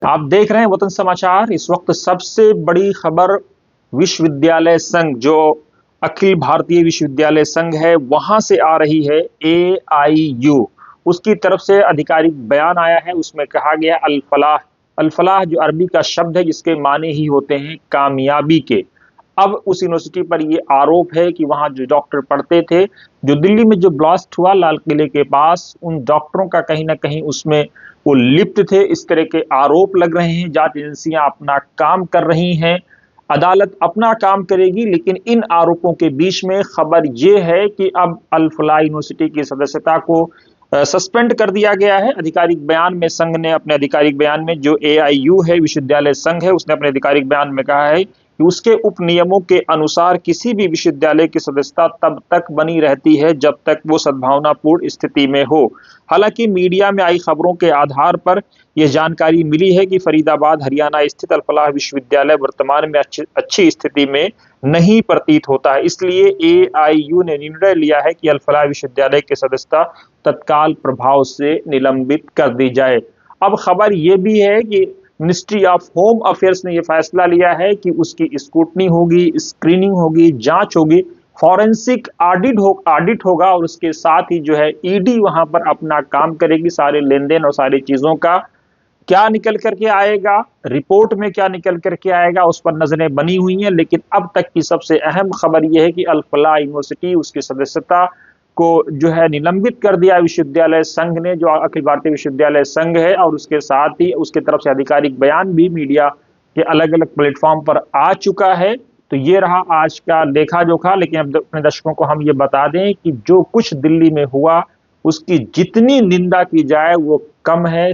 आप देख रहे हैं वतन समाचार। इस वक्त सबसे बड़ी खबर विश्वविद्यालय संघ, जो अखिल भारतीय विश्वविद्यालय संघ है, वहां से आ रही है। AIU उसकी तरफ से आधिकारिक बयान आया है। उसमें कहा गया अल फलाह, अल फलाह जो अरबी का शब्द है जिसके माने ही होते हैं कामयाबी के। अब उस यूनिवर्सिटी पर यह आरोप है कि वहां जो डॉक्टर पढ़ते थे, जो दिल्ली में जो ब्लास्ट हुआ लाल किले के पास, उन डॉक्टरों का कहीं ना कहीं उसमें वो लिप्त थे। इस तरह के आरोप लग रहे हैं। जांच एजेंसियां अपना काम कर रही हैं, अदालत अपना काम करेगी, लेकिन इन आरोपों के बीच में खबर यह है कि अब अल फलाह यूनिवर्सिटी की सदस्यता को सस्पेंड कर दिया गया है। आधिकारिक बयान में संघ ने अपने आधिकारिक बयान में, जो AIU है विश्वविद्यालय संघ है, उसने अपने आधिकारिक बयान में कहा है कि उसके उप नियमों के अनुसार किसी भी विश्वविद्यालय की सदस्यता तब तक बनी रहती है जब तक वो सद्भावनापूर्ण स्थिति में हो। हालांकि मीडिया में आई खबरों के आधार पर यह जानकारी मिली है कि फरीदाबाद हरियाणा स्थित अल फलाह विश्वविद्यालय वर्तमान में अच्छी स्थिति में नहीं प्रतीत होता है। इसलिए AIU ने निर्णय लिया है कि अल फलाह विश्वविद्यालय की सदस्यता तत्काल प्रभाव से निलंबित कर दी जाए। अब खबर यह भी है कि मिनिस्ट्री ऑफ होम अफेयर्स ने यह फैसला लिया है कि उसकी स्क्रूटनी होगी, स्क्रीनिंग होगी, जांच होगी, फॉरेंसिक ऑडिट होगा, और उसके साथ ही जो है ED वहां पर अपना काम करेगी। सारे लेन देन और सारी चीजों का क्या निकल करके आएगा, रिपोर्ट में क्या निकल करके आएगा, उस पर नजरें बनी हुई हैं। लेकिन अब तक की सबसे अहम खबर यह है कि अल फलाह यूनिवर्सिटी उसकी सदस्यता को जो है निलंबित कर दिया विश्वविद्यालय संघ ने, जो अखिल भारतीय विश्वविद्यालय संघ है। और उसके साथ ही उसकी तरफ से आधिकारिक बयान भी मीडिया के अलग अलग प्लेटफॉर्म पर आ चुका है। तो ये रहा आज का लेखा जोखा। लेकिन अब अपने दर्शकों को हम ये बता दें कि जो कुछ दिल्ली में हुआ उसकी जितनी निंदा की जाए वो कम है।